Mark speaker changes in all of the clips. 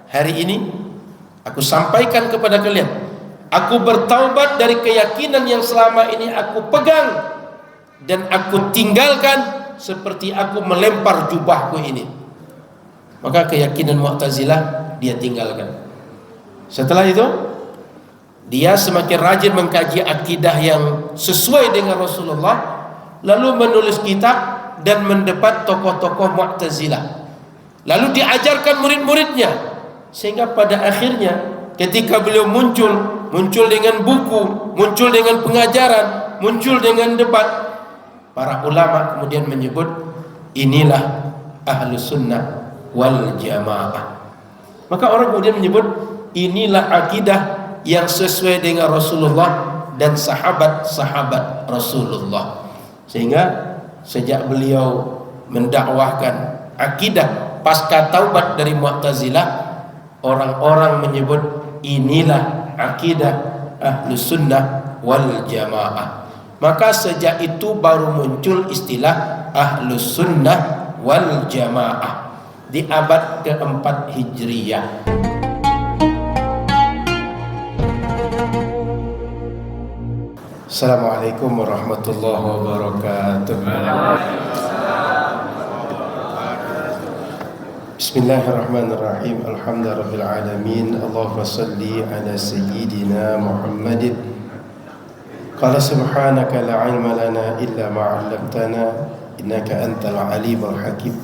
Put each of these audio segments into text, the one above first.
Speaker 1: hari ini aku sampaikan kepada kalian, aku bertaubat dari keyakinan yang selama ini aku pegang dan aku tinggalkan seperti aku melempar jubahku ini. Maka keyakinan Mu'tazilah dia tinggalkan. Setelah itu dia semakin rajin mengkaji akidah yang sesuai dengan Rasulullah, lalu menulis kitab dan mendebat tokoh-tokoh Mu'tazilah, lalu diajarkan murid-muridnya, sehingga pada akhirnya ketika beliau muncul dengan buku, muncul dengan pengajaran, muncul dengan debat, para ulama kemudian menyebut inilah Ahlus Sunnah wal Jamaah. Maka orang kemudian menyebut inilah akidah yang sesuai dengan Rasulullah dan sahabat-sahabat Rasulullah. Sehingga sejak beliau mendakwahkan akidah pasca taubat dari Mu'tazilah, orang-orang menyebut inilah akidah Ahlus Sunnah wal Jamaah. Maka sejak itu baru muncul istilah Ahlus Sunnah wal Jamaah di abad keempat Hijriyah. Assalamualaikum warahmatullahi wabarakatuh. Bismillahirrahmanirrahim. Alhamdulillahirabbil alamin. Allahumma shalli ala sayyidina Muhammadin. Qala subhanaka la ilma lana illa ma 'allamtana innaka antal alimul hakim.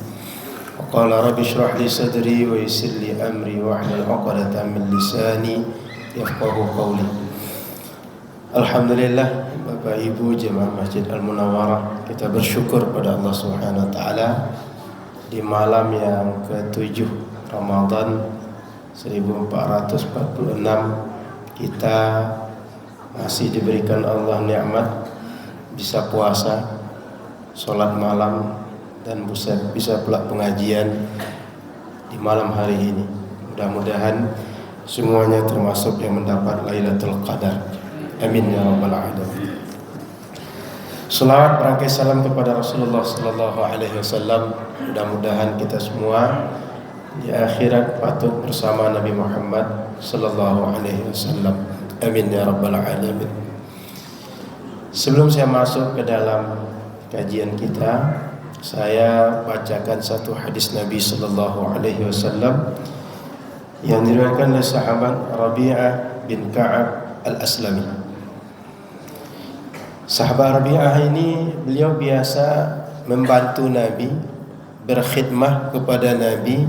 Speaker 1: Wa qala rabbi shrah li sadri wa yassir li amri wa hlul 'uqdatam min lisani yafqahu qawli. Alhamdulillah, Bapak Ibu jemaah Masjid Al-Munawwarah, kita bersyukur pada Allah Subhanahu wa taala di malam yang ke-7 Ramadan 1446 kita masih diberikan Allah nikmat bisa puasa, sholat malam, dan bisa pula pengajian di malam hari ini. Mudah-mudahan semuanya termasuk yang mendapat Lailatul Qadar. Amin ya rabbal alamin. Selawat berangkai salam kepada Rasulullah sallallahu alaihi wasallam. Mudah-mudahan kita semua di akhirat patut bersama Nabi Muhammad sallallahu alaihi wasallam. Amin ya rabbal alamin. Sebelum saya masuk ke dalam kajian kita, saya bacakan satu hadis Nabi sallallahu alaihi wasallam yang diriwayatkan oleh sahabat Rabi'ah bin Ka'ab Al-Aslami. Sahabat Rabi'ah ini beliau biasa membantu Nabi, berkhidmah kepada Nabi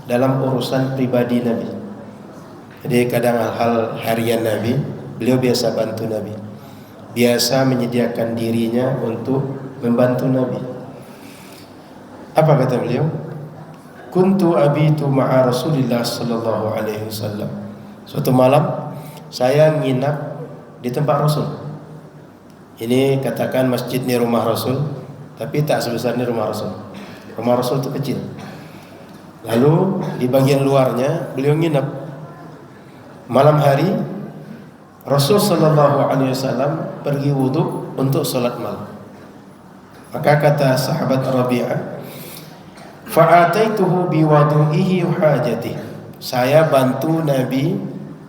Speaker 1: dalam urusan pribadi Nabi. Jadi kadang hal-hal harian Nabi, beliau biasa bantu Nabi, biasa menyediakan dirinya untuk membantu Nabi. Apa kata beliau? Kuntu abitu ma'a Rasulillah sallallahu alaihi wasallam. Suatu malam saya nginap di tempat Rasul. Ini katakan masjid ini rumah Rasul, tapi tak sebesar ini rumah Rasul. Rumah Rasul itu kecil. Lalu di bagian luarnya beliau nginap. Malam hari Rasul sallallahu alaihi wasallam pergi wudhu untuk salat malam. Maka kata sahabat Rabi'ah, fa'ataituhu biwadu'ihi hajatih. Saya bantu Nabi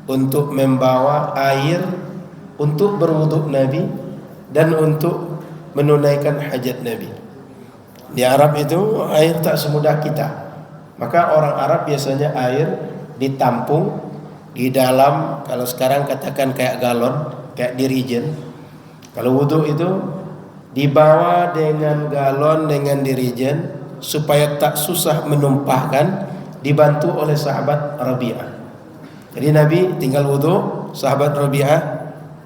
Speaker 1: untuk membawa air untuk berwuduk Nabi dan untuk menunaikan hajat Nabi. Di Arab itu air tak semudah kita. Maka orang Arab biasanya air ditampung di dalam, kalau sekarang katakan kayak galon, kayak dirijen. Kalau wudhu itu dibawa dengan galon, dengan dirijen, supaya tak susah menumpahkan, dibantu oleh sahabat Rabi'ah. Jadi Nabi tinggal wudhu, sahabat Rabi'ah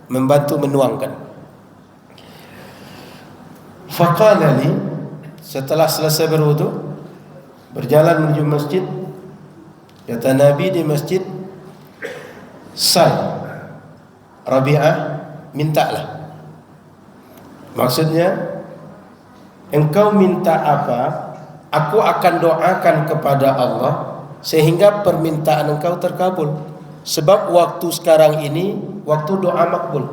Speaker 1: membantu menuangkan. Faqala li, setelah selesai berwudu, berjalan menuju masjid, kata Nabi di masjid, sal Rabi'ah, mintalah. Maksudnya, engkau minta apa, aku akan doakan kepada Allah sehingga permintaan engkau terkabul. Sebab waktu sekarang ini waktu doa makbul,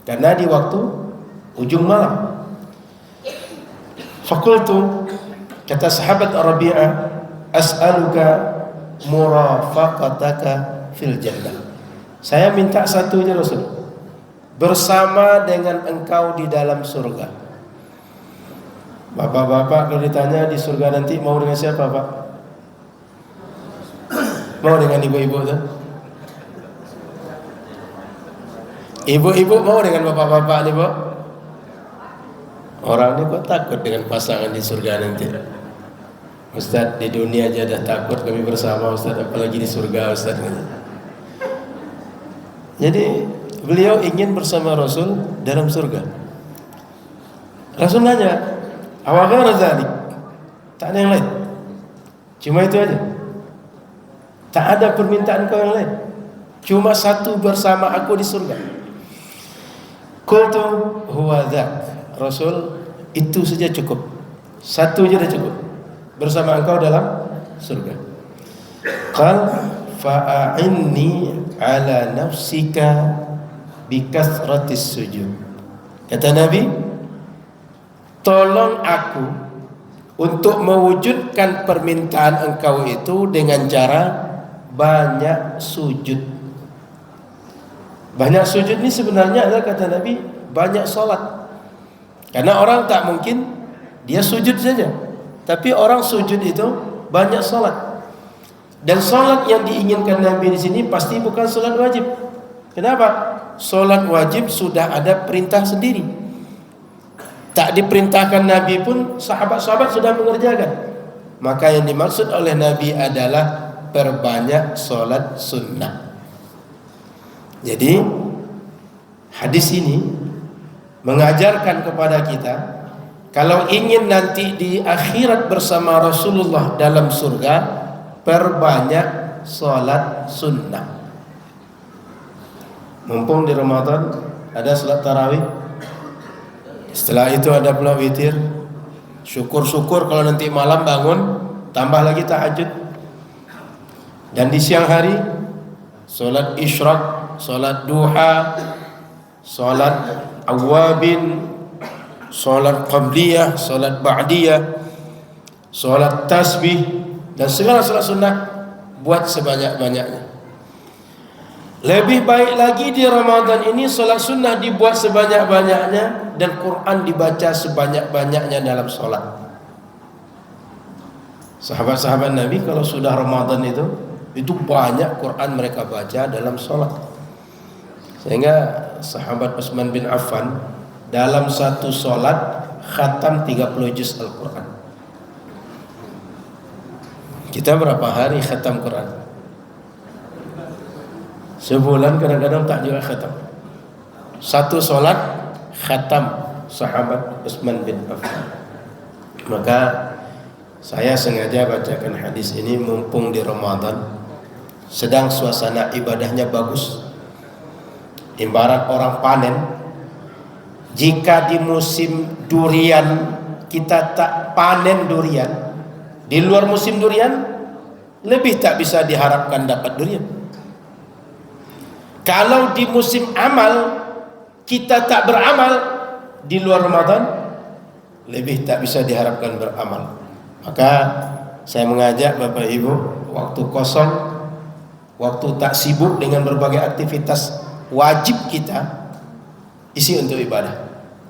Speaker 1: karena di waktu ujung malam. Fakultu, kata sahabat Rabi'ah, as'aluka murafaqataka fil jannah. Saya minta satu aja Rasul, bersama dengan engkau di dalam surga. Bapak-bapak kalau ditanya di surga nanti mau dengan siapa Pak? Mau dengan ibu-ibu tuh? Ibu-ibu mau dengan bapak-bapak nih Pak? Orang ini kok takut dengan pasangan di surga nanti? Ustaz, di dunia aja dah takut kami bersama Ustaz, apalagi di surga Ustaz. Jadi beliau ingin bersama Rasul dalam surga. Rasul nanya, awal dzalik, tak ada yang lain, cuma itu aja, tak ada permintaan kau yang lain, cuma satu bersama aku di surga. Qultu huwa dzak, Rasul, itu saja cukup, satu aja dah cukup, bersama engkau dalam surga. Qal fa'inni ala nafsika bikasratis sujud. Kata Nabi, tolong aku untuk mewujudkan permintaan engkau itu dengan cara banyak sujud. Banyak sujud ini sebenarnya adalah, kata Nabi, banyak solat. Karena orang tak mungkin dia sujud saja, tapi orang sujud itu banyak solat. Dan solat yang diinginkan Nabi di sini pasti bukan solat wajib. Kenapa? Solat wajib sudah ada perintah sendiri. Tak diperintahkan Nabi pun sahabat-sahabat sudah mengerjakan. Maka yang dimaksud oleh Nabi adalah perbanyak solat sunnah. Jadi hadis ini mengajarkan kepada kita, kalau ingin nanti di akhirat bersama Rasulullah dalam surga, perbanyak solat sunnah. Mumpung di Ramadan ada salat tarawih, setelah itu ada pula witir. Syukur-syukur kalau nanti malam bangun tambah lagi tahajud. Dan di siang hari salat isyraq, salat duha, salat awabin, salat qabliyah, salat ba'diyah, salat tasbih, dan segala salat sunnah buat sebanyak-banyaknya. Lebih baik lagi di Ramadan ini solat sunnah dibuat sebanyak-banyaknya dan Quran dibaca sebanyak-banyaknya dalam solat. Sahabat-sahabat Nabi kalau sudah Ramadan itu banyak Quran mereka baca dalam solat. Sehingga sahabat Utsman bin Affan dalam satu solat khatam 30 juz Al-Quran. Kita berapa hari khatam Quran? Sebulan kadang-kadang tak juga khatam. Satu solat khatam sahabat Utsman bin Affan. Maka saya sengaja bacakan hadis ini mumpung di Ramadan, sedang suasana ibadahnya bagus. Ibarat orang panen. Jika di musim durian kita tak panen durian, di luar musim durian lebih tak bisa diharapkan dapat durian. Kalau di musim amal kita tak beramal, di luar Ramadan lebih tak bisa diharapkan beramal. Maka saya mengajak Bapak Ibu, waktu kosong, waktu tak sibuk dengan berbagai aktivitas wajib kita, isi untuk ibadah,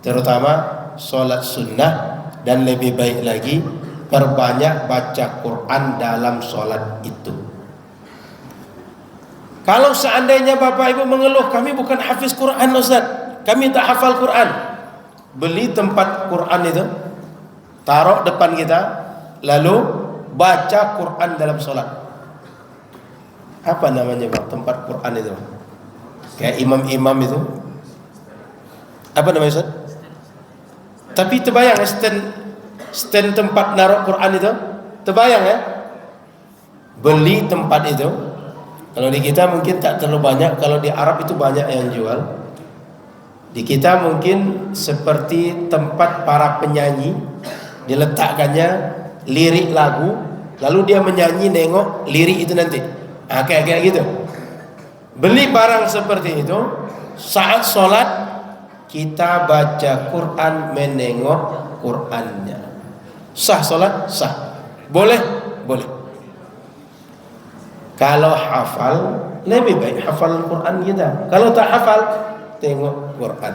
Speaker 1: terutama solat sunnah, dan lebih baik lagi perbanyak baca Quran dalam solat itu. Kalau seandainya Bapak Ibu mengeluh, kami bukan hafiz Quran Ustaz, kami tak hafal Quran, beli tempat Quran itu, taruh depan kita, lalu baca Quran dalam solat. Apa namanya Bang tempat Quran itu? Kayak imam-imam itu, apa namanya Ustaz? Tapi terbayang stand tempat naruh Quran itu, terbayang ya? Beli tempat itu. Kalau di kita mungkin tak terlalu banyak, kalau di Arab itu banyak yang jual. Di kita mungkin seperti tempat para penyanyi, diletakkannya lirik lagu, lalu dia menyanyi nengok lirik itu nanti. Kayak gitu. Beli barang seperti itu, saat sholat kita baca Quran, menengok Qurannya. Sah sholat? Sah. Boleh? Boleh. Kalau hafal lebih baik hafal Quran kita. Kalau tak hafal tengok Quran.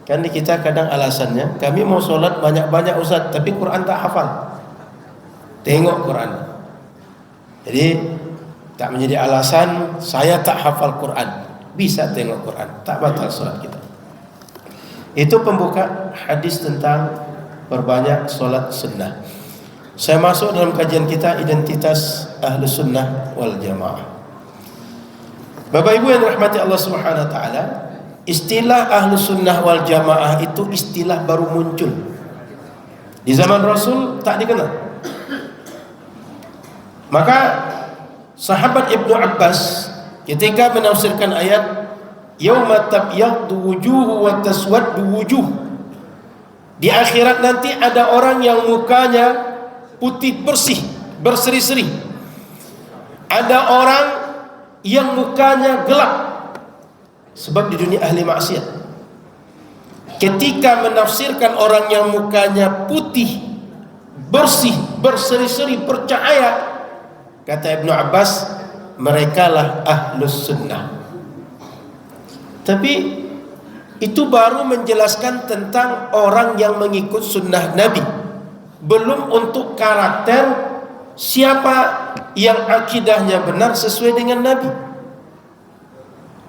Speaker 1: Kan kita kadang alasannya kami mau sholat banyak-banyak Ustaz, tapi Quran tak hafal. Tengok Quran. Jadi tak menjadi alasan saya tak hafal Quran. Bisa tengok Quran, tak batal sholat kita. Itu pembuka hadis tentang perbanyak sholat sunnah. Saya masuk dalam kajian kita identitas Ahlus Sunnah wal Jamaah. Bapak Ibu yang dirahmati Allah Subhanahu wa taala, istilah Ahlus Sunnah wal Jamaah itu istilah baru muncul. Di zaman Rasul tak dikenal. Maka sahabat Ibnu Abbas ketika menafsirkan ayat yauma tabyaddu wujuhu wa taswaddu wujuh, di akhirat nanti ada orang yang mukanya putih bersih, berseri-seri. Ada orang yang mukanya gelap, sebab di dunia ahli maksiat. Ketika menafsirkan orang yang mukanya putih, bersih, berseri-seri, bercahaya, kata Ibnu Abbas, merekalah Ahlus Sunnah. Tapi itu baru menjelaskan tentang orang yang mengikut sunnah Nabi, belum untuk karakter siapa yang akidahnya benar sesuai dengan Nabi.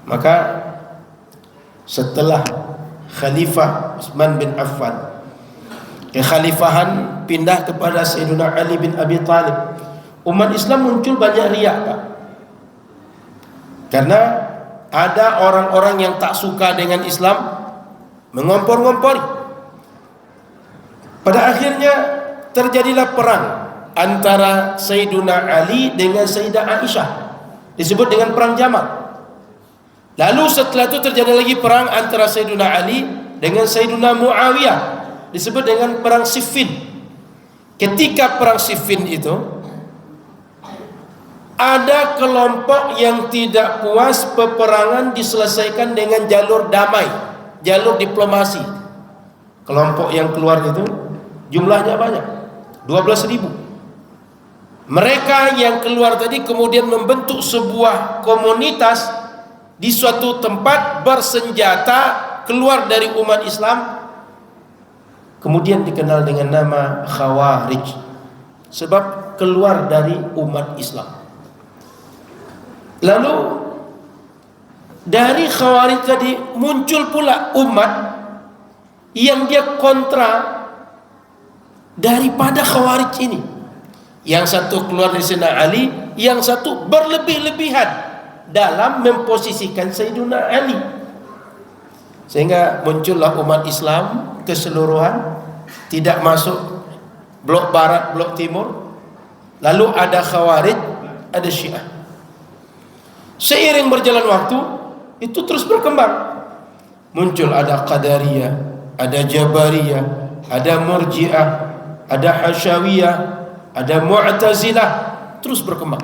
Speaker 1: Maka setelah Khalifah Utsman bin Affan, kekhalifahan pindah kepada Sayyidina Ali bin Abi Thalib, umat Islam muncul banyak riak, Pak. Karena ada orang-orang yang tak suka dengan Islam mengompor-ngompori. Pada akhirnya terjadilah perang antara Sayyiduna Ali dengan Sayyidah Aisyah, disebut dengan perang Jamal. Lalu setelah itu terjadi lagi perang antara Sayyiduna Ali dengan Sayyiduna Muawiyah, disebut dengan perang Siffin. Ketika perang Siffin itu, ada kelompok yang tidak puas peperangan diselesaikan dengan jalur damai, jalur diplomasi. Kelompok yang keluar itu jumlahnya banyak, 12.000. Mereka yang keluar tadi kemudian membentuk sebuah komunitas di suatu tempat bersenjata, keluar dari umat Islam, kemudian dikenal dengan nama Khawarij, sebab keluar dari umat Islam. Lalu dari Khawarij tadi muncul pula umat yang dia kontra daripada Khawarij ini. Yang satu keluar dari Sayyidina Ali, yang satu berlebih-lebihan dalam memposisikan Sayyidina Ali. Sehingga muncullah umat Islam keseluruhan, tidak masuk blok barat, blok timur. Lalu ada Khawarij, ada Syiah. Seiring berjalan waktu itu terus berkembang. Muncul ada Qadariyah, ada Jabariyah, ada Murji'ah, ada Hasyawiyah, ada Mu'tazilah, terus berkembang.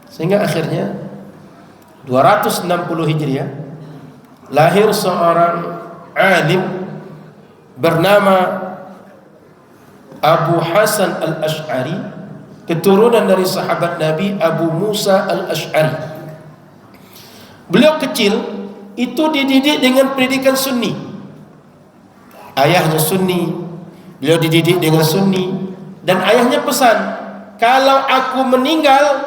Speaker 1: Sehingga akhirnya 260 Hijriah lahir seorang alim bernama Abu Hasan al-Ash'ari, keturunan dari sahabat Nabi Abu Musa al-Ash'ari. Beliau kecil itu dididik dengan pendidikan Sunni. Ayahnya Sunni, beliau dididik dengan Sunni, dan ayahnya pesan, kalau aku meninggal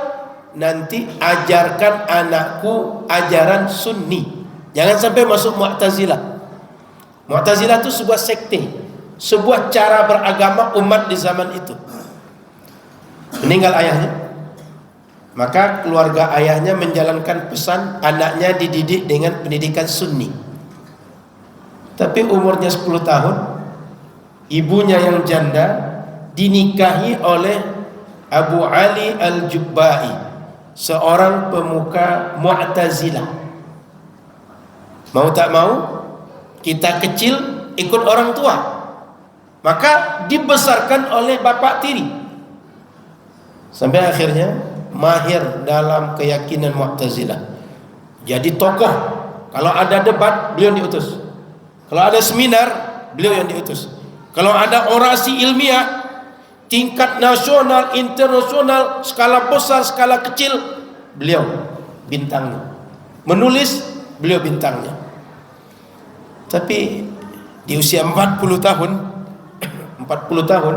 Speaker 1: nanti ajarkan anakku ajaran Sunni, jangan sampai masuk Mu'tazilah. Mu'tazilah itu sebuah sekte, sebuah cara beragama umat di zaman itu. Meninggal ayahnya, maka keluarga ayahnya menjalankan pesan, anaknya dididik dengan pendidikan Sunni. Tapi umurnya 10 tahun, ibunya yang janda dinikahi oleh Abu Ali al-Jubba'i, seorang pemuka Mu'tazilah. Mau tak mau, kita kecil ikut orang tua, maka dibesarkan oleh bapak tiri, sampai akhirnya mahir dalam keyakinan Mu'tazilah. Jadi tokoh, kalau ada debat beliau yang diutus, kalau ada seminar beliau yang diutus, kalau ada orasi ilmiah tingkat nasional, internasional, skala besar, skala kecil, beliau bintangnya. Menulis, beliau bintangnya. Tapi di usia 40 tahun 40 tahun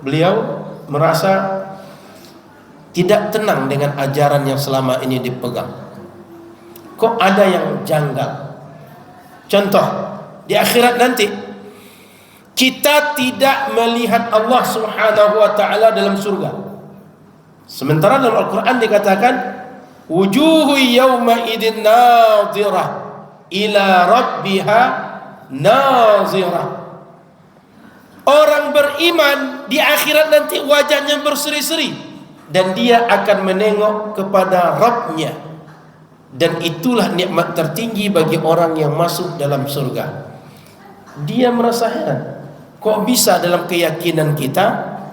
Speaker 1: beliau merasa tidak tenang dengan ajaran yang selama ini dipegang. Kok ada yang janggal? Contoh, di akhirat nanti kita tidak melihat Allah Subhanahu wa taala dalam surga. Sementara dalam Al-Qur'an dikatakan wujuhu yawma idzin nadhirah ila rabbiha nadhirah. Orang beriman di akhirat nanti wajahnya berseri-seri dan dia akan menengok kepada Rabb-Nya. Dan itulah nikmat tertinggi bagi orang yang masuk dalam surga. Dia merasa heran, kok bisa dalam keyakinan kita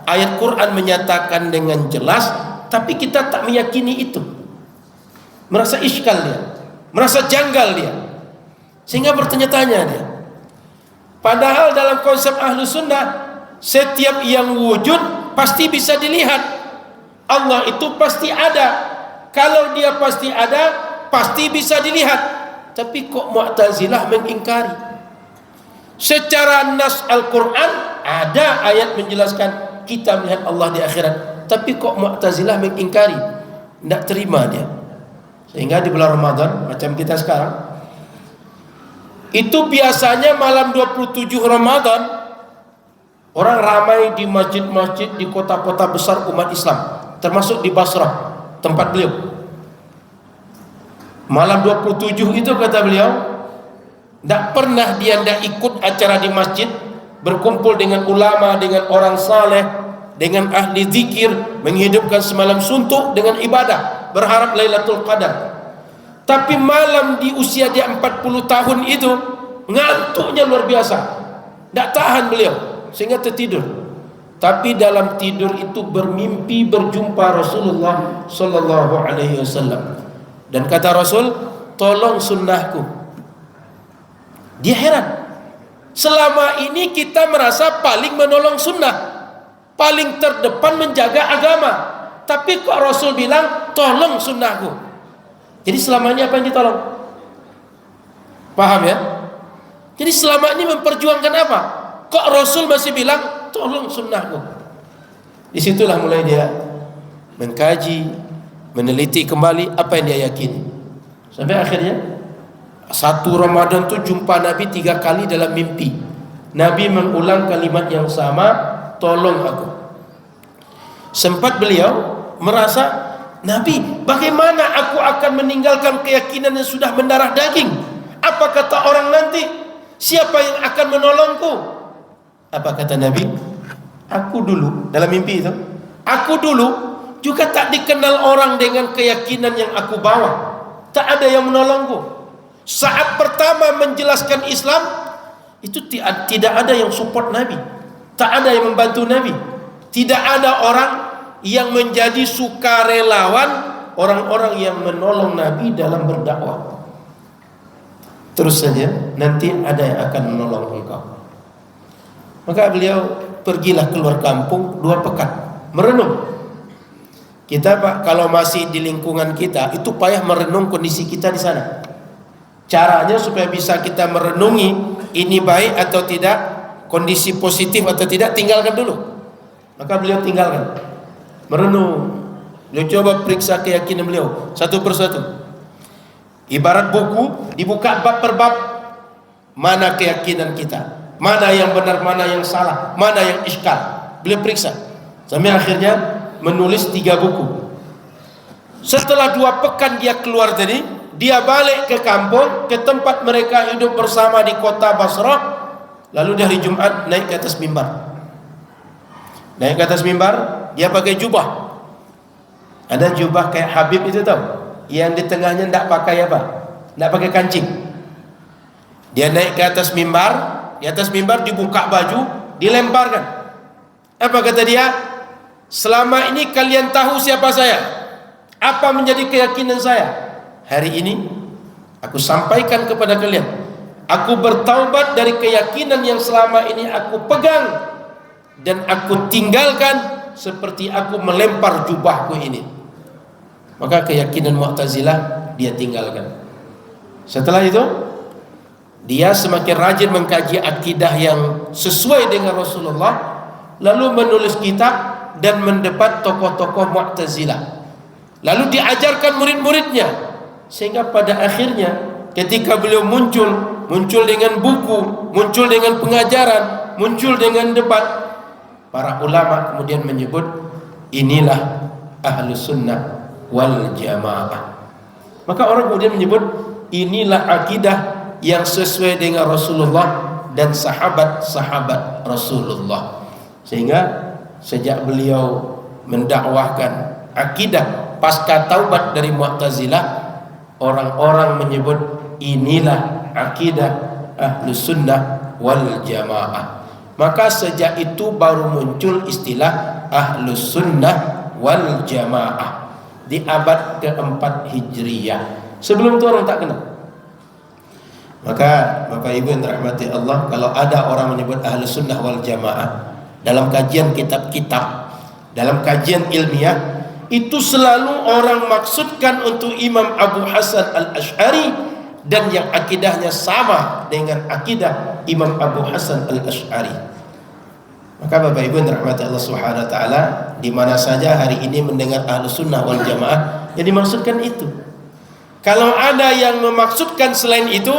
Speaker 1: ayat Quran menyatakan dengan jelas, tapi kita tak meyakini itu. Merasa iskal dia, merasa janggal dia, sehingga bertanya-tanya dia. Padahal dalam konsep ahlu sunnah, setiap yang wujud pasti bisa dilihat. Allah itu pasti ada. Kalau dia pasti ada, pasti bisa dilihat. Tapi kok Mu'tazilah mengingkari? Secara nas Al-Quran ada ayat menjelaskan kita melihat Allah di akhirat, tapi kok Mu'tazilah mengingkari? Tidak terima dia. Sehingga di bulan Ramadan macam kita sekarang, itu biasanya malam 27 Ramadan orang ramai di masjid-masjid di kota-kota besar umat Islam, termasuk di Basrah tempat beliau. Malam 27 itu kata beliau, tidak pernah dia tidak ikut acara di masjid, berkumpul dengan ulama, dengan orang saleh, dengan ahli zikir, menghidupkan semalam suntuk dengan ibadah, berharap Lailatul Qadar. Tapi malam di usia dia 40 tahun itu ngantuknya luar biasa, tidak tahan beliau sehingga tertidur. Tapi dalam tidur itu bermimpi berjumpa Rasulullah Sallallahu Alaihi Wasallam. Dan kata Rasul, tolong sunnahku. Dia heran. Selama ini kita merasa paling menolong sunnah, paling terdepan menjaga agama. Tapi kok Rasul bilang, tolong sunnahku. Jadi selama ini apa yang ditolong? Paham ya? Jadi selama ini memperjuangkan apa? Kok Rasul masih bilang, tolong sunnahku. Disitulah mulai dia mengkaji, meneliti kembali apa yang dia yakini. Sampai akhirnya satu Ramadan tu jumpa Nabi 3 kali dalam mimpi. Nabi mengulang kalimat yang sama, tolong aku. Sempat beliau merasa, Nabi, bagaimana aku akan meninggalkan keyakinan yang sudah mendarah daging? Apa kata orang nanti? Siapa yang akan menolongku? Apa kata Nabi? Aku dulu, dalam mimpi itu, aku dulu juga tak dikenal orang dengan keyakinan yang aku bawa. Tak ada yang menolongku. Saat pertama menjelaskan Islam, itu tidak ada yang support Nabi, tak ada yang membantu Nabi. Tidak ada orang yang menjadi sukarelawan, orang-orang yang menolong Nabi dalam berdakwah. Terus saja nanti ada yang akan menolong engkau. Maka beliau pergilah keluar kampung 2 pekan merenung. Kita Pak, kalau masih di lingkungan kita, itu payah merenung kondisi kita di sana. Caranya supaya bisa kita merenungi ini baik atau tidak, kondisi positif atau tidak, tinggalkan dulu. Maka beliau tinggalkan, merenung. Beliau coba periksa keyakinan beliau satu persatu. Ibarat buku dibuka bab per bab, mana keyakinan kita, mana yang benar, mana yang salah, mana yang iskal. Beliau periksa sampai akhirnya menulis 3 buku. Setelah 2 pekan dia keluar tadi, dia balik ke kampung, ke tempat mereka hidup bersama di kota Basrah. Lalu di hari Jumat naik ke atas mimbar. Naik ke atas mimbar, dia pakai jubah. Ada jubah kayak Habib itu tahu, yang di tengahnya tidak pakai apa? Tidak pakai kancing. Dia naik ke atas mimbar, di atas mimbar dibuka baju, dilemparkan. Apa kata dia? Selama ini kalian tahu siapa saya, apa menjadi keyakinan saya. Hari ini aku sampaikan kepada kalian, aku bertaubat dari keyakinan yang selama ini aku pegang, dan aku tinggalkan seperti aku melempar jubahku ini. maka keyakinan Mu'tazilah dia tinggalkan. Setelah itu dia semakin rajin mengkaji akidah yang sesuai dengan Rasulullah, lalu menulis kitab dan mendebat tokoh-tokoh Mu'tazilah, lalu diajarkan murid-muridnya, sehingga pada akhirnya ketika beliau muncul dengan buku, muncul dengan pengajaran, muncul dengan debat, para ulama kemudian menyebut inilah Ahlus Sunnah wal Jamaah. Maka orang kemudian menyebut inilah akidah yang sesuai dengan Rasulullah dan sahabat-sahabat Rasulullah. Sehingga sejak beliau mendakwahkan akidah pasca taubat dari Mu'tazilah, orang-orang menyebut inilah akidah Ahlus Sunnah wal Jamaah. Maka sejak itu baru muncul istilah Ahlus Sunnah wal Jamaah di abad keempat Hijriyah. Sebelum itu orang tak kenal. Maka Bapak Ibu yang dirahmati Allah, kalau ada orang menyebut Ahlus Sunnah wal Jamaah dalam kajian kitab-kitab, dalam kajian ilmiah, itu selalu orang maksudkan untuk Imam Abu Hasan Al-Asy'ari dan yang akidahnya sama dengan akidah Imam Abu Hasan Al-Asy'ari. Maka Bapak Ibu yang dirahmati Allah Subhanahu wa taala, di mana saja hari ini mendengar Ahlus Sunnah wal Jamaah, yang dimaksudkan itu. Kalau ada yang memaksudkan selain itu,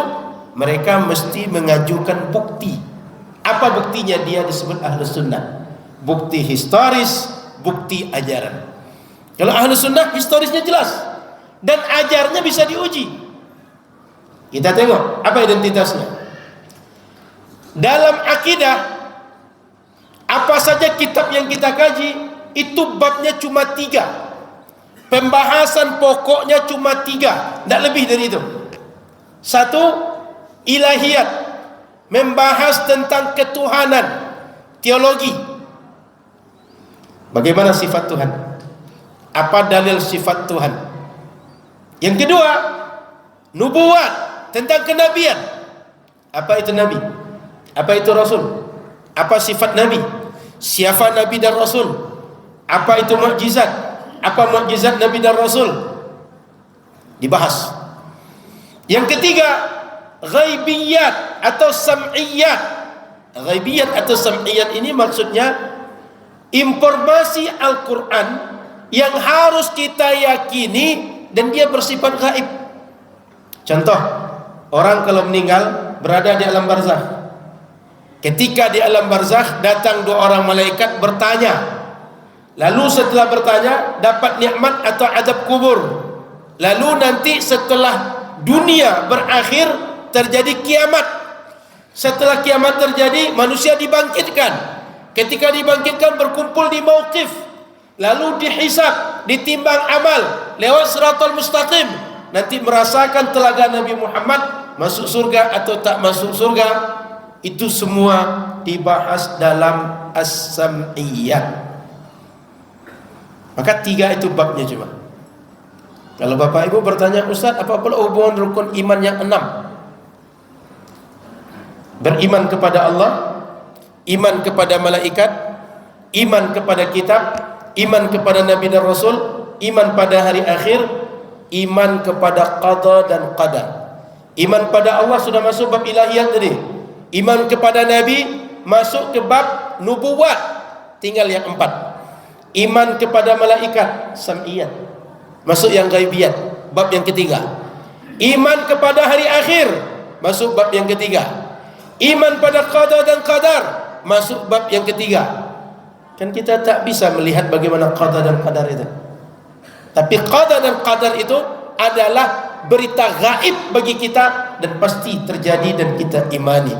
Speaker 1: mereka mesti mengajukan bukti. Apa buktinya dia disebut Ahlus Sunnah? Bukti historis, bukti ajaran. Kalau Ahlus Sunnah historisnya jelas dan ajarnya bisa diuji. Kita tengok apa identitasnya. Dalam akidah, apa saja kitab yang kita kaji, itu babnya cuma 3. Pembahasan pokoknya cuma 3, tidak lebih dari itu. 1, ilahiyat, membahas tentang ketuhanan, teologi. Bagaimana sifat Tuhan? Apa dalil sifat Tuhan? Yang kedua, nubuat, tentang kenabian. Apa itu nabi? Apa itu rasul? Apa sifat nabi? Siapa nabi dan rasul? Apa itu mukjizat? Apa mukjizat nabi dan rasul? Dibahas. Yang ketiga, ghaibiyat atau sam'iyat. Ghaibiyat atau sam'iyat ini maksudnya informasi Al-Quran yang harus kita yakini dan dia bersifat gaib. Contoh, orang kalau meninggal berada di alam barzakh. Ketika di alam barzakh datang 2 orang malaikat bertanya. Lalu setelah bertanya dapat nikmat atau azab kubur. Lalu nanti setelah dunia berakhir terjadi kiamat. Setelah kiamat terjadi manusia dibangkitkan. Ketika dibangkitkan berkumpul di mauqif. Lalu dihisab, ditimbang amal lewat siratal mustaqim. Nanti merasakan telaga Nabi Muhammad masuk surga atau tak masuk surga. Itu semua dibahas dalam as-sam'iyah. Maka 3 itu babnya cuma. Kalau Bapak Ibu bertanya, Ustaz, apa pula hubungan rukun iman yang 6? Beriman kepada Allah, iman kepada malaikat, iman kepada kitab, iman kepada Nabi dan Rasul, iman pada hari akhir, iman kepada qada dan qadar. Iman pada Allah sudah masuk bab ilahiyat tadi. Iman kepada Nabi masuk ke bab nubuwat, tinggal yang 4. Iman kepada malaikat, sam'iyat, masuk yang ghaibiyat, bab yang ketiga. Iman kepada hari akhir, masuk bab yang ketiga. Iman pada qada dan qadar, masuk bab yang ketiga. Kan kita tak bisa melihat bagaimana qada dan qadar itu. Tapi qada dan qadar itu adalah berita gaib bagi kita dan pasti terjadi dan kita imani.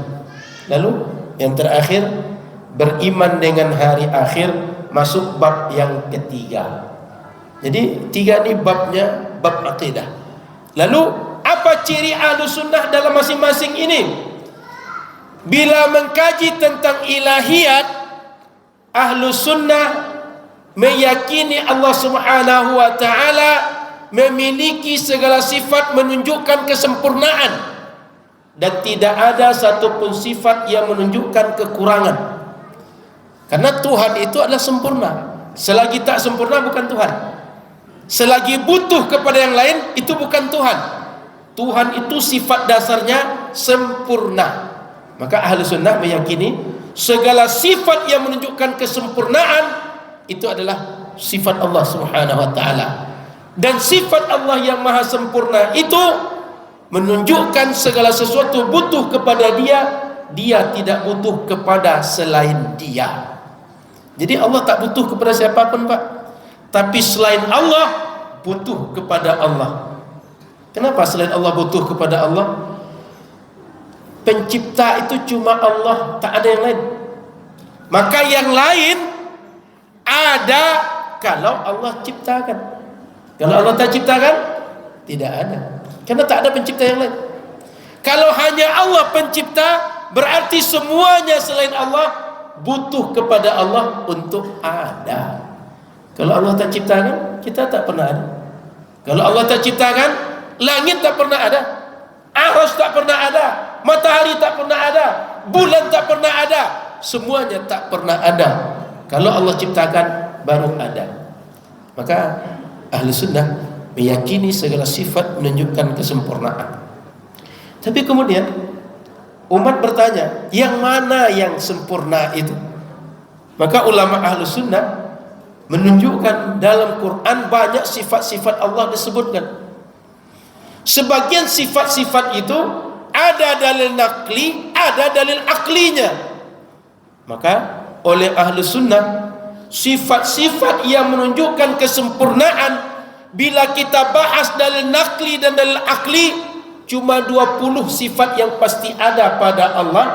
Speaker 1: Lalu yang terakhir, beriman dengan hari akhir, masuk bab yang ketiga. Jadi 3 ini babnya bab akidah. Lalu apa ciri Ahlus Sunnah dalam masing-masing ini? Bila mengkaji tentang ilahiyat, Ahlus Sunnah meyakini Allah Subhanahu wa taala memiliki segala sifat menunjukkan kesempurnaan dan tidak ada satupun sifat yang menunjukkan kekurangan. Karena Tuhan itu adalah sempurna. Selagi tak sempurna bukan Tuhan. Selagi butuh kepada yang lain, itu bukan Tuhan. Tuhan itu sifat dasarnya sempurna. Maka ahli sunnah meyakini segala sifat yang menunjukkan kesempurnaan itu adalah sifat Allah subhanahu wa ta'ala. Dan sifat Allah yang maha sempurna itu menunjukkan segala sesuatu butuh kepada dia, dia tidak butuh kepada selain dia. Jadi Allah tak butuh kepada siapapun, Pak. Tapi selain Allah butuh kepada Allah. Kenapa selain Allah butuh kepada Allah? Pencipta itu cuma Allah, tak ada yang lain. Maka yang lain ada kalau Allah ciptakan. Kalau Allah tak ciptakan, tidak ada. Karena tak ada pencipta yang lain. Kalau hanya Allah pencipta, berarti semuanya selain Allah butuh kepada Allah untuk ada. Kalau Allah tak ciptakan, kita tak pernah ada. Kalau Allah tak ciptakan, langit tak pernah ada, arasy tak pernah ada, matahari tak pernah ada, bulan tak pernah ada, semuanya tak pernah ada. Kalau Allah ciptakan, baru ada. Maka ahli sunnah meyakini segala sifat menunjukkan kesempurnaan. Tapi kemudian umat bertanya, yang mana yang sempurna itu? Maka ulama ahli sunnah menunjukkan dalam Quran banyak sifat-sifat Allah disebutkan. Sebagian sifat-sifat itu ada dalil naqli, ada dalil aklinya. Maka oleh ahli sunnah, sifat-sifat yang menunjukkan kesempurnaan, bila kita bahas dalil naqli dan dalil akli, cuma 20 sifat yang pasti ada pada Allah.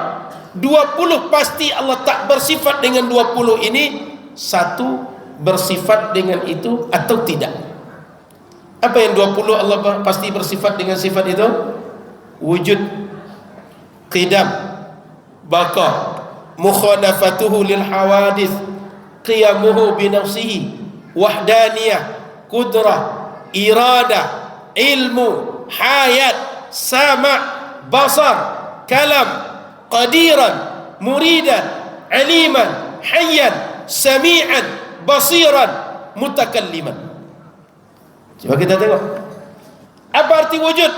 Speaker 1: 20 pasti Allah tak bersifat dengan 20 ini, satu bersifat dengan itu atau tidak. Apa yang 20 Allah pasti bersifat dengan sifat itu? Wujud, qidam, baqa, mukhalafatuhu lil hawadith, qiyamuhu bi nafsihi, wahdaniyah, qudrah, iradah, ilmu, hayat, sama', basar, kalam, qadiran, muridan, aliman, hayyan, sami'an, basiran, mutakalliman. Coba kita tengok. Apa arti wujud?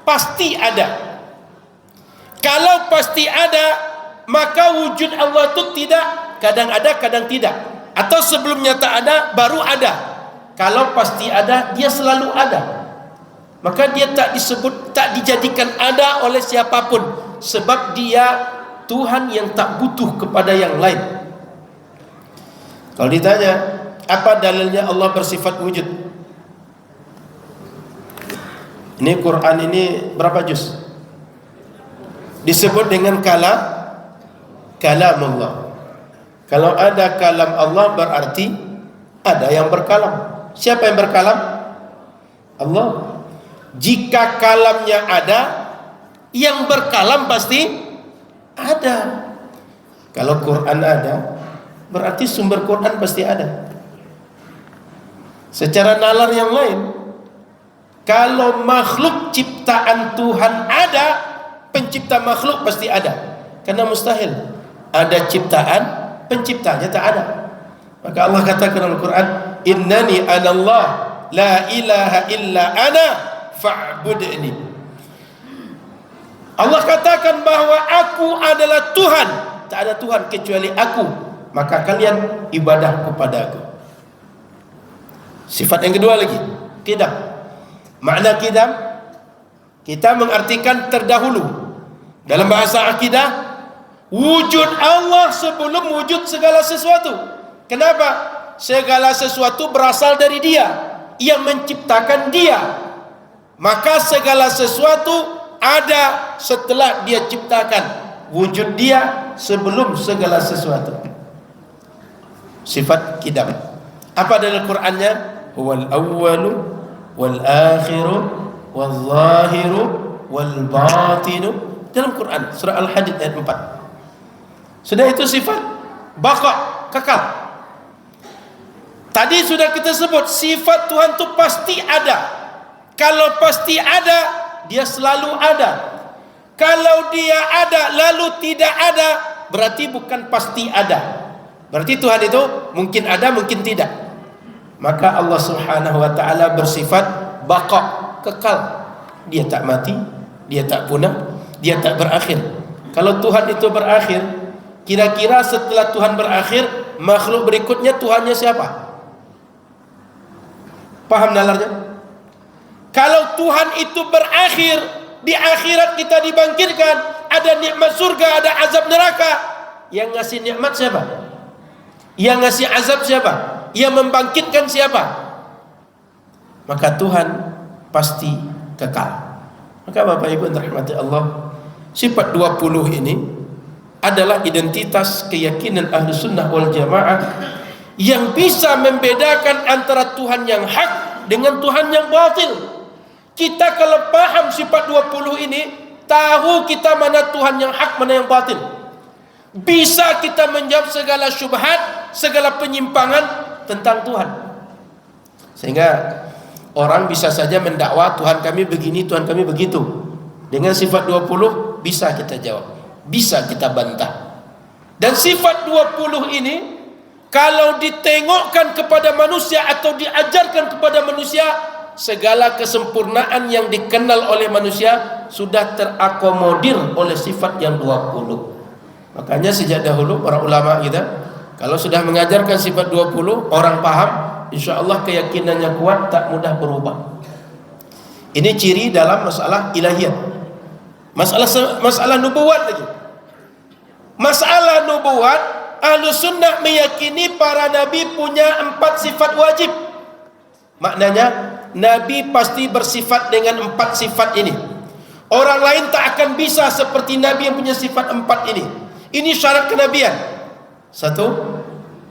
Speaker 1: Pasti ada. Kalau pasti ada, maka wujud Allah itu tidak kadang ada, kadang tidak. Atau sebelumnya tak ada, baru ada. Kalau pasti ada, dia selalu ada. Maka dia tak disebut, tak dijadikan ada oleh siapapun. Sebab dia Tuhan yang tak butuh kepada yang lain. Kalau ditanya, apa dalilnya Allah bersifat wujud? Ini Quran ini berapa juz? Disebut dengan kalam Allah. Kalau ada kalam Allah berarti ada yang berkalam. Siapa yang berkalam? Allah. Jika kalamnya ada, yang berkalam pasti ada. Kalau Quran ada, berarti sumber Quran pasti ada. Secara nalar yang lain, kalau makhluk ciptaan Tuhan ada, pencipta makhluk pasti ada. Karena mustahil ada ciptaan, penciptanya tak ada. Maka Allah katakan dalam Al-Quran, innani anallah la ilaha illa ana fa'budni. Allah katakan bahwa aku adalah Tuhan, tak ada Tuhan kecuali aku, maka kalian ibadah kepada aku. Sifat yang kedua lagi, qidam. Makna qidam, kita mengartikan terdahulu. Dalam bahasa akidah, wujud Allah sebelum wujud segala sesuatu. Kenapa? Segala sesuatu berasal dari Dia, yang menciptakan Dia. Maka segala sesuatu ada setelah Dia ciptakan. Wujud Dia sebelum segala sesuatu. Sifat qidam. Apa dalam Qur'annya? Huwal awwalu wal akhiru wal zahiru wal batinu. Dalam Quran surah Al-Hadid ayat 4. Sudah itu sifat baqa, kekal. Tadi sudah kita sebut sifat Tuhan itu pasti ada. Kalau pasti ada, dia selalu ada. Kalau dia ada lalu tidak ada, berarti bukan pasti ada. Berarti Tuhan itu mungkin ada, mungkin tidak. Maka Allah Subhanahu wa taala bersifat baqa, kekal. Dia tak mati, dia tak punah, dia tak berakhir. Kalau Tuhan itu berakhir, kira-kira setelah Tuhan berakhir, makhluk berikutnya Tuhannya siapa? Paham nalarnya? Kalau Tuhan itu berakhir, di akhirat kita dibangkitkan, ada nikmat surga, ada azab neraka. Yang ngasih nikmat siapa? Yang ngasih azab siapa? Yang membangkitkan siapa? Maka Tuhan pasti kekal. Maka Bapak Ibu yang dirahmati Allah, sifat 20 ini adalah identitas keyakinan Ahlus Sunnah wal Jamaah yang bisa membedakan antara Tuhan yang hak dengan Tuhan yang batil. Kita kalau paham sifat 20 ini, tahu kita mana Tuhan yang hak, mana yang batil. Bisa kita menjawab segala syubhat, segala penyimpangan tentang Tuhan. Sehingga orang bisa saja mendakwa Tuhan kami begini, Tuhan kami begitu. Dengan sifat 20 bisa kita jawab, bisa kita bantah. Dan sifat 20 ini kalau ditengokkan kepada manusia atau diajarkan kepada manusia, segala kesempurnaan yang dikenal oleh manusia sudah terakomodir oleh sifat yang 20. Makanya sejak dahulu para ulama kita kalau sudah mengajarkan sifat 20, orang paham, insya Allah keyakinannya kuat, tak mudah berubah. Ini ciri dalam masalah ilahiyat. Masalah nubuat lagi. Masalah nubuat, Ahlus Sunnah meyakini para nabi punya 4 sifat wajib. Maknanya nabi pasti bersifat dengan 4 sifat ini. Orang lain tak akan bisa seperti nabi yang punya sifat 4 ini. Ini syarat kenabian. 1,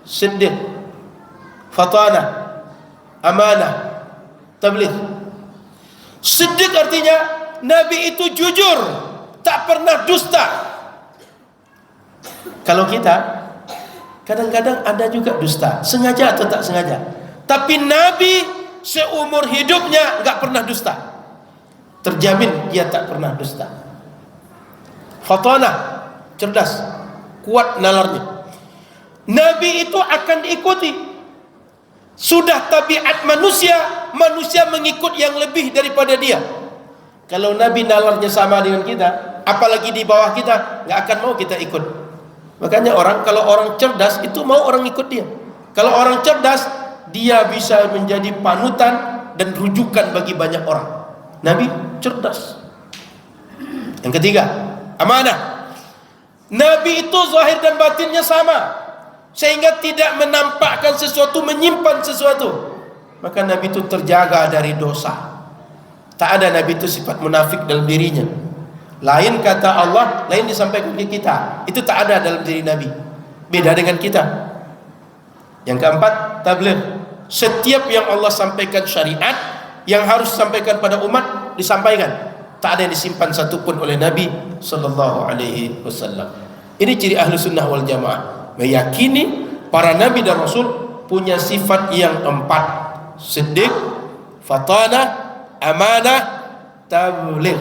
Speaker 1: siddiq, fatanah, amanah, tabligh. Siddiq artinya nabi itu jujur, tak pernah dusta. Kalau kita kadang-kadang ada juga dusta, sengaja atau tak sengaja. Tapi nabi seumur hidupnya enggak pernah dusta. Terjamin dia tak pernah dusta. Fatanah, cerdas, kuat nalarnya. Nabi itu akan diikuti. Sudah tabiat manusia, manusia mengikut yang lebih daripada dia. Kalau Nabi nalarnya sama dengan kita, apalagi di bawah kita, nggak akan mau kita ikut. Makanya kalau orang cerdas itu mau orang ikut dia. Kalau orang cerdas, dia bisa menjadi panutan dan rujukan bagi banyak orang. Nabi cerdas. Yang ketiga, amanah. Nabi itu zahir dan batinnya sama, sehingga tidak menampakkan sesuatu, menyimpan sesuatu. Maka Nabi itu terjaga dari dosa. Tak ada Nabi itu sifat munafik dalam dirinya. Lain kata Allah, lain disampaikan ke kita. Itu tak ada dalam diri Nabi. Beda dengan kita. Yang keempat, tabligh. Setiap yang Allah sampaikan syariat, yang harus disampaikan pada umat, disampaikan. Tak ada yang disimpan satupun oleh Nabi sallallahu alaihi wasallam. Ini ciri Ahlus Sunnah wal Jamaah. Meyakini para nabi dan rasul punya sifat yang 4: siddiq, fatanah, amanah, tabligh.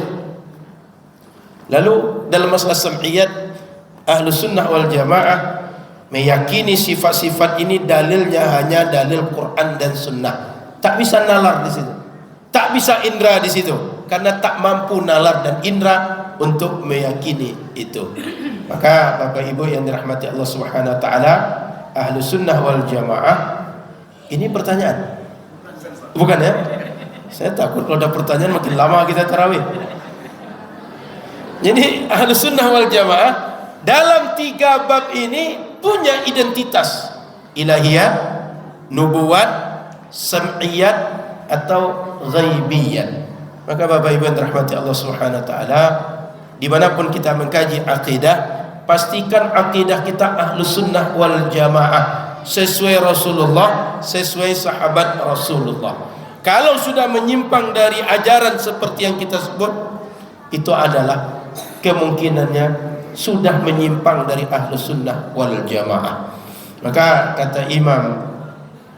Speaker 1: Lalu dalam masalah sam'iyat, Ahlus Sunnah wal Jamaah meyakini sifat-sifat ini dalilnya hanya dalil Quran dan Sunnah. Tak bisa nalar di situ, tak bisa indra di situ, karena tak mampu nalar dan indra untuk meyakini itu. Maka Bapak Ibu yang dirahmati Allah Subhanahu wa taala, Ahlus Sunnah wal Jamaah, ini pertanyaan. Bukan ya? Saya takut kalau ada pertanyaan makin lama kita tarawih. Jadi Ahlus Sunnah wal Jamaah dalam 3 bab ini punya identitas ilahiyat, nubuwat, sam'iyat atau ghaibiyat. Maka Bapak Ibu yang dirahmati Allah Subhanahu wa taala, dimanapun kita mengkaji akidah, pastikan akidah kita Ahlus Sunnah wal Jamaah sesuai Rasulullah, sesuai sahabat Rasulullah. Kalau sudah menyimpang dari ajaran seperti yang kita sebut, itu adalah kemungkinannya sudah menyimpang dari Ahlus Sunnah wal Jamaah. Maka kata Imam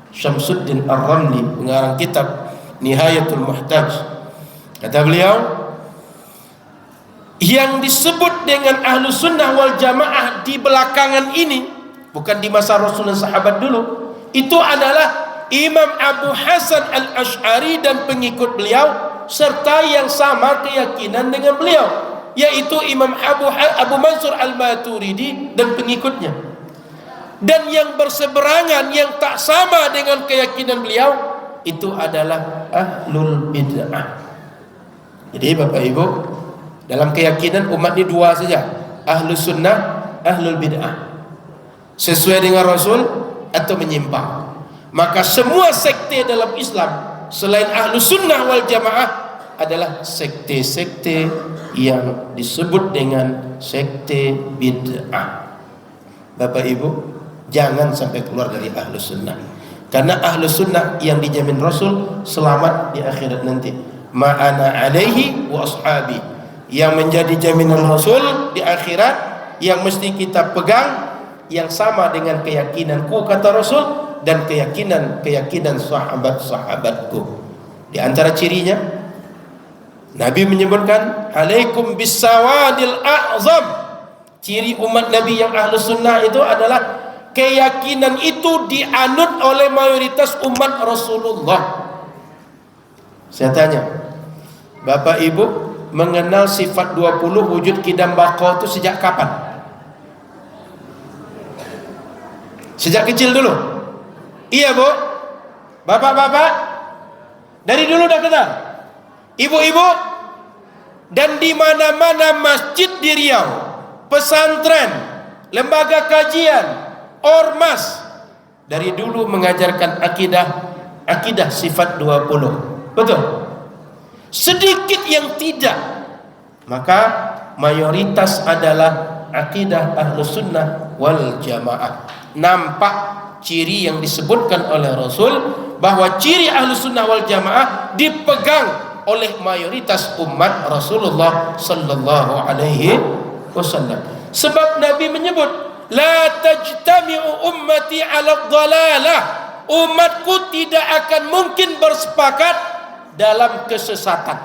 Speaker 1: Syamsuddin Ar-Ramli, pengarang kitab Nihayatul Muhtaj, kata beliau, yang disebut dengan Ahlus Sunnah wal Jamaah di belakangan ini, bukan di masa Rasul dan sahabat dulu, itu adalah Imam Abu Hasan Al-Asy'ari dan pengikut beliau, serta yang sama keyakinan dengan beliau, yaitu Imam Abu Mansur Al-Maturidi dan pengikutnya. Dan yang berseberangan, yang tak sama dengan keyakinan beliau, itu adalah ahlul bid'ah. Jadi Bapak Ibu, dalam keyakinan umat ini dua saja, ahlus sunnah, ahlul bid'ah. Sesuai dengan Rasul atau menyimpang. Maka semua sekte dalam Islam selain ahlus sunnah wal jamaah adalah sekte-sekte yang disebut dengan sekte bid'ah. Bapak Ibu, jangan sampai keluar dari ahlus sunnah, karena ahlus sunnah yang dijamin Rasul selamat di akhirat nanti. Ma'ana alaihi wa ashabi, yang menjadi jaminan Rasul di akhirat, yang mesti kita pegang, yang sama dengan keyakinanku kata Rasul dan keyakinan sahabat-sahabatku. Di antara cirinya Nabi menyebutkan alaikum bisawadil a'zam. Ciri umat Nabi yang ahlus sunnah itu adalah keyakinan itu dianut oleh mayoritas umat Rasulullah. Saya tanya, Bapak Ibu mengenal sifat 20 wujud qidam baqa itu sejak kapan? Sejak kecil dulu? Iya Bu? Bapak-bapak? Dari dulu udah kenal? Ibu-ibu? Dan di mana-mana masjid di Riau, pesantren, lembaga kajian, ormas, dari dulu mengajarkan akidah sifat 20. Betul? Sedikit yang tidak. Maka mayoritas adalah akidah ahlus sunnah wal jamaah. Nampak ciri yang disebutkan oleh Rasul, bahwa ciri ahlus sunnah wal jamaah dipegang oleh mayoritas umat Rasulullah sallallahu alaihi wasallam. Sebab Nabi menyebut, la tajtami'u ummati 'ala dhalalah. Umatku tidak akan mungkin bersepakat dalam kesesatan.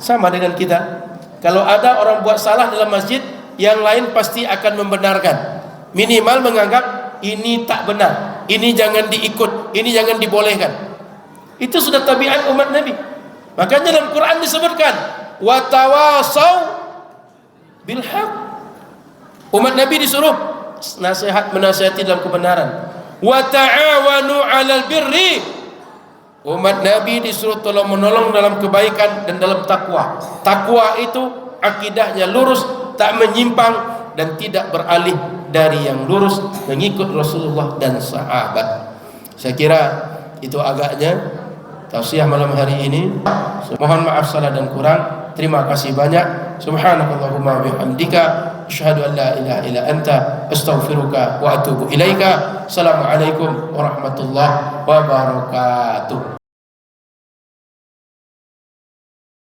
Speaker 1: Sama dengan kita. Kalau ada orang buat salah dalam masjid, yang lain pasti akan membenarkan. Minimal menganggap ini tak benar, ini jangan diikut, ini jangan dibolehkan. Itu sudah tabiat umat Nabi. Makanya dalam Quran disebutkan wa tawasau bil haq. Umat Nabi disuruh nasihat menasihati dalam kebenaran. Wa ta'awanu 'alal birri. Umat Nabi disuruh tolong menolong dalam kebaikan dan dalam takwa. Takwa itu akidahnya lurus, tak menyimpang dan tidak beralih dari yang lurus, mengikut Rasulullah dan sahabat. Saya kira itu agaknya tausiah malam hari ini. Mohon maaf salah dan kurang. Terima kasih banyak. Subhanakallahumma bihamdika asyhadu an la ilaha illa anta astaghfiruka wa atubu ilaika. Assalamualaikum warahmatullahi wabarakatuh.